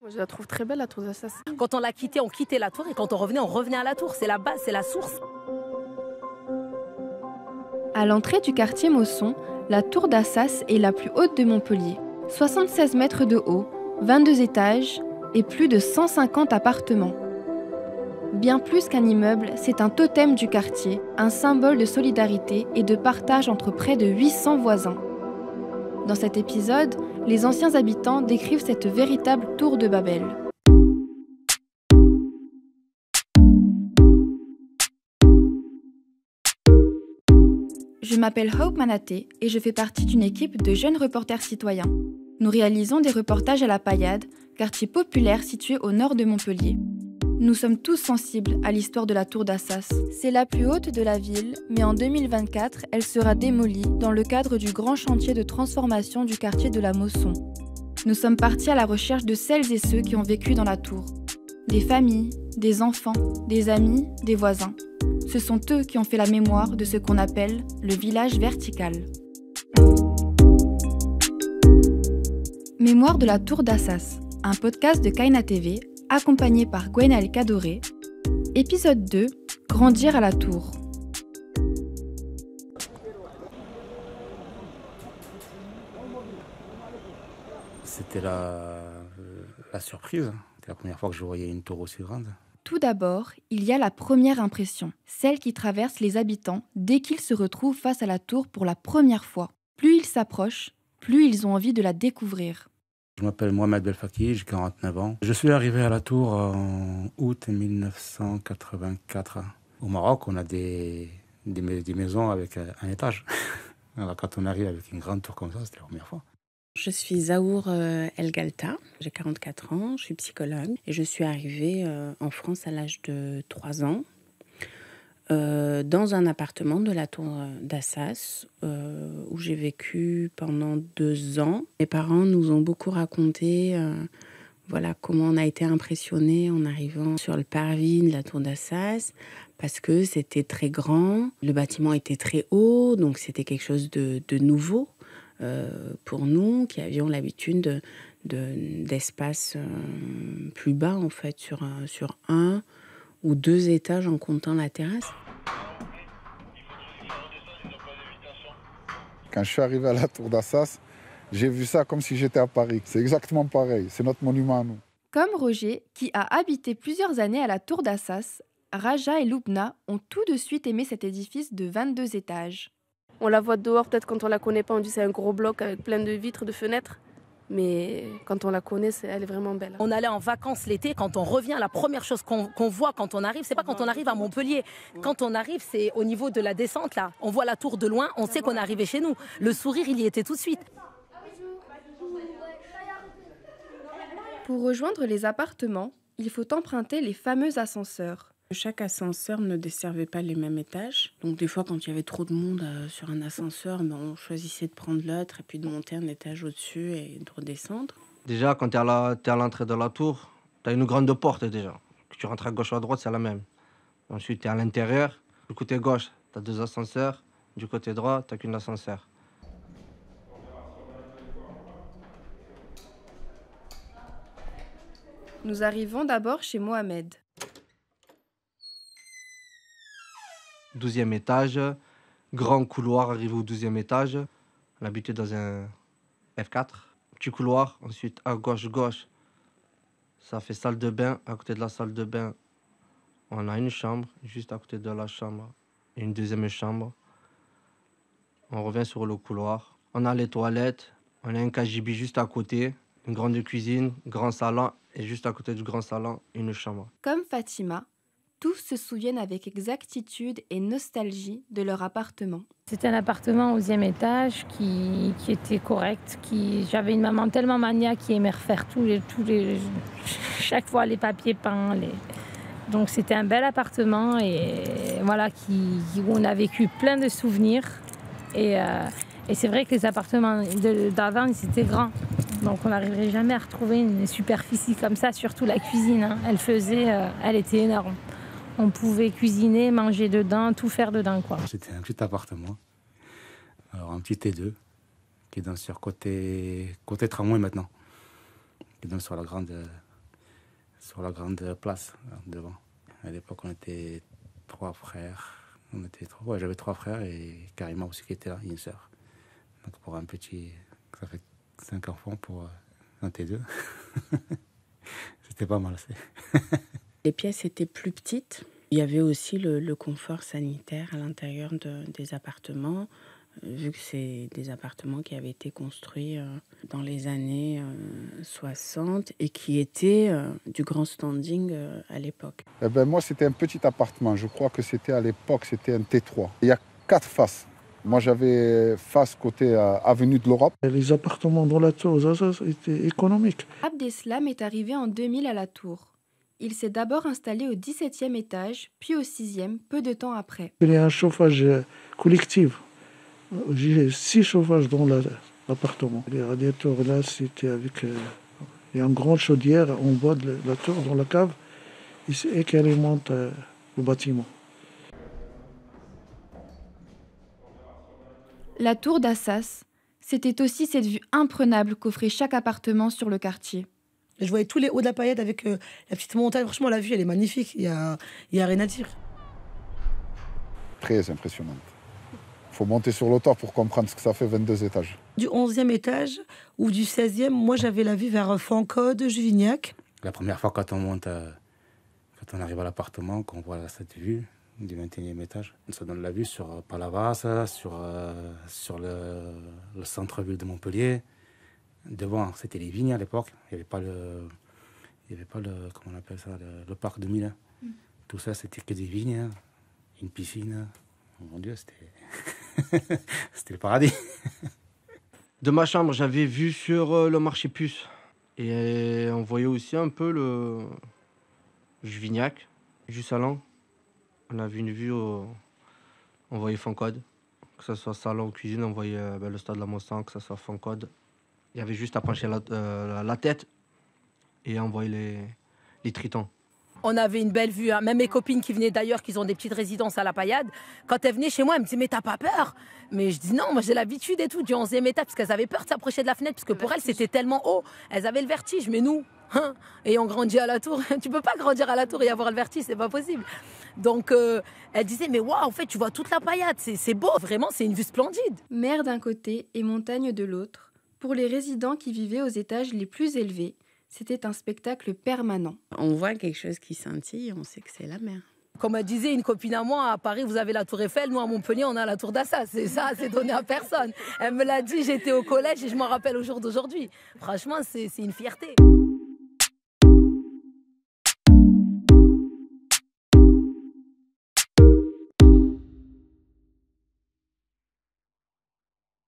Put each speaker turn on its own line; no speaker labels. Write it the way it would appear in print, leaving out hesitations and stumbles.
Je la trouve très belle, la tour d'Assas.
Quand on l'a quittée, on quittait la tour et quand on revenait à la tour. C'est la base, c'est la source.
À l'entrée du quartier Mosson, la tour d'Assas est la plus haute de Montpellier. 76 mètres de haut, 22 étages et plus de 150 appartements. Bien plus qu'un immeuble, c'est un totem du quartier, un symbole de solidarité et de partage entre près de 800 voisins. Dans cet épisode, les anciens habitants décrivent cette véritable tour de Babel. Je m'appelle Hope Manaté et je fais partie d'une équipe de jeunes reporters citoyens. Nous réalisons des reportages à la Paillade, quartier populaire situé au nord de Montpellier. Nous sommes tous sensibles à l'histoire de la tour d'Assas. C'est la plus haute de la ville, mais en 2024, elle sera démolie dans le cadre du grand chantier de transformation du quartier de la Mosson. Nous sommes partis à la recherche de celles et ceux qui ont vécu dans la tour. Des familles, des enfants, des amis, des voisins. Ce sont eux qui ont fait la mémoire de ce qu'on appelle le village vertical. Mémoire de la tour d'Assas, un podcast de Kaina TV, accompagné par Gwenaëlle Kadoré. Épisode 2, Grandir à la tour.
C'était la surprise. C'était la première fois que je voyais une tour aussi grande.
Tout d'abord, il y a la première impression, celle qui traverse les habitants dès qu'ils se retrouvent face à la tour pour la première fois. Plus ils s'approchent, plus ils ont envie de la découvrir.
Je m'appelle Mohamed Belfaki, j'ai 49 ans. Je suis arrivé à la tour en août 1984. Au Maroc, on a des maisons avec un étage. Alors quand on arrive avec une grande tour comme ça, c'était la première fois.
Je suis Zahour El Galta, j'ai 44 ans, je suis psychologue et je suis arrivée en France à l'âge de 3 ans dans un appartement de la tour d'Assas où j'ai vécu pendant 2 ans. Mes parents nous ont beaucoup raconté comment on a été impressionnés en arrivant sur le parvis de la tour d'Assas parce que c'était très grand, le bâtiment était très haut, donc c'était quelque chose de nouveau. Pour nous qui avions l'habitude d'espaces plus bas en fait sur 1 ou 2 étages en comptant la terrasse.
Quand je suis arrivé à la tour d'Assas, j'ai vu ça comme si j'étais à Paris. C'est exactement pareil, c'est notre monument à nous.
Comme Roger, qui a habité plusieurs années à la tour d'Assas, Raja et Loubna ont tout de suite aimé cet édifice de 22 étages.
On la voit dehors, peut-être quand on la connaît pas, on dit c'est un gros bloc avec plein de vitres, de fenêtres. Mais quand on la connaît, elle est vraiment belle.
On allait en vacances l'été, quand on revient, la première chose qu'on voit quand on arrive, c'est pas quand on arrive à Montpellier. Quand on arrive, c'est au niveau de la descente, là. On voit la tour de loin, on sait qu'on est arrivé chez nous. Le sourire, il y était tout de suite.
Pour rejoindre les appartements, il faut emprunter les fameux ascenseurs.
Chaque ascenseur ne desservait pas les mêmes étages. Donc des fois, quand il y avait trop de monde sur un ascenseur, on choisissait de prendre l'autre et puis de monter un étage au-dessus et de redescendre.
Déjà, quand tu es à l'entrée de la tour, tu as une grande porte déjà. Que tu rentres à gauche ou à droite, c'est la même. Ensuite, tu es à l'intérieur. Du côté gauche, tu as 2 ascenseurs. Du côté droit, tu n'as qu'un ascenseur.
Nous arrivons d'abord chez Mohamed.
12e étage, grand couloir, arrivé au 12e étage. On habitait dans un F4. Petit couloir, ensuite à gauche, ça fait salle de bain. À côté de la salle de bain, on a une chambre. Juste à côté de la chambre, une deuxième chambre. On revient sur le couloir. On a les toilettes, on a un KGB juste à côté, une grande cuisine, grand salon, et juste à côté du grand salon, une chambre.
Comme Fatima, tous se souviennent avec exactitude et nostalgie de leur appartement.
C'était un appartement au 11e étage qui était correct. J'avais une maman tellement maniaque qui aimait refaire chaque fois les papiers peints. Donc c'était un bel appartement et voilà, où on a vécu plein de souvenirs. Et c'est vrai que les appartements d'avant, ils étaient grands. Donc on n'arriverait jamais à retrouver une superficie comme ça, surtout la cuisine. Elle était énorme. On pouvait cuisiner, manger dedans, tout faire dedans, quoi.
C'était un petit appartement, alors un petit T2 qui donne sur côté tramway maintenant, qui donne sur la grande sur la grande place devant. À l'époque, on était 3 frères. J'avais 3 frères et Karima aussi qui était là, et une sœur. Donc pour un petit, ça fait 5 enfants pour un T2. C'était pas mal.
Les pièces étaient plus petites. Il y avait aussi le confort sanitaire à l'intérieur des appartements, vu que c'est des appartements qui avaient été construits dans les années 60 et qui étaient du grand standing à l'époque.
Eh ben, moi, c'était un petit appartement. Je crois que c'était à l'époque, c'était un T3. Il y a 4 faces. Moi, j'avais face côté avenue de l'Europe.
Les appartements dans la tour Assas étaient économiques.
Abdeslam est arrivé en 2000 à la tour. Il s'est d'abord installé au 17e étage, puis au 6e, peu de temps après.
Il y a un chauffage collectif. J'ai 6 chauffages dans l'appartement. Les radiateurs, là, c'était avec... il y a une grande chaudière en bas de la tour, dans la cave, et qui alimente le bâtiment.
La tour d'Assas, c'était aussi cette vue imprenable qu'offrait chaque appartement sur le quartier.
Je voyais tous les hauts de la Paillade avec la petite montagne. Franchement, la vue, elle est magnifique. Il y a rien à dire.
Très impressionnante. Il faut monter sur le toit pour comprendre ce que ça fait 22 étages.
Du 11e étage ou du 16e, moi, j'avais la vue vers Fancode, Juvignac.
La première fois quand on monte, quand on arrive à l'appartement, qu'on voit cette vue du 21e étage, ça donne la vue sur Palavas, sur le centre-ville de Montpellier. Devant, c'était les vignes à l'époque. Il n'y avait pas le comment on appelle ça, le parc de Milan. Tout ça, c'était que des vignes, une piscine. Oh mon Dieu, c'était c'était le paradis.
De ma chambre, j'avais vu sur le marché Puce. Et on voyait aussi un peu le Juvignac, juste à l'an. On avait une vue, on voyait Foncode. Que ce soit salon ou cuisine, on voyait le stade de la Mostan, que ce soit Foncode. Il y avait juste à pencher la tête et on voyait les tritons.
On avait une belle vue, hein. Même mes copines qui venaient d'ailleurs, qui ont des petites résidences à la Paillade, quand elles venaient chez moi, elles me disaient « Mais t'as pas peur ?» Mais je dis non, moi j'ai l'habitude et tout, du 11e étage, parce qu'elles avaient peur de s'approcher de la fenêtre, parce que pour elles c'était tellement haut, elles avaient le vertige, mais nous, ayant grandi à la tour, tu peux pas grandir à la tour et avoir le vertige, c'est pas possible. Donc elles disaient « Mais waouh, en fait tu vois toute la Paillade, c'est beau, vraiment c'est une vue splendide. »
Mer d'un côté et montagne de l'autre, pour les résidents qui vivaient aux étages les plus élevés, c'était un spectacle permanent.
On voit quelque chose qui scintille, on sait que c'est la mer.
Comme elle disait une copine à moi, à Paris, vous avez la tour Eiffel, nous à Montpellier, on a la tour d'Assas. C'est ça, c'est donné à personne. Elle me l'a dit, j'étais au collège et je m'en rappelle au jour d'aujourd'hui. Franchement, c'est une fierté.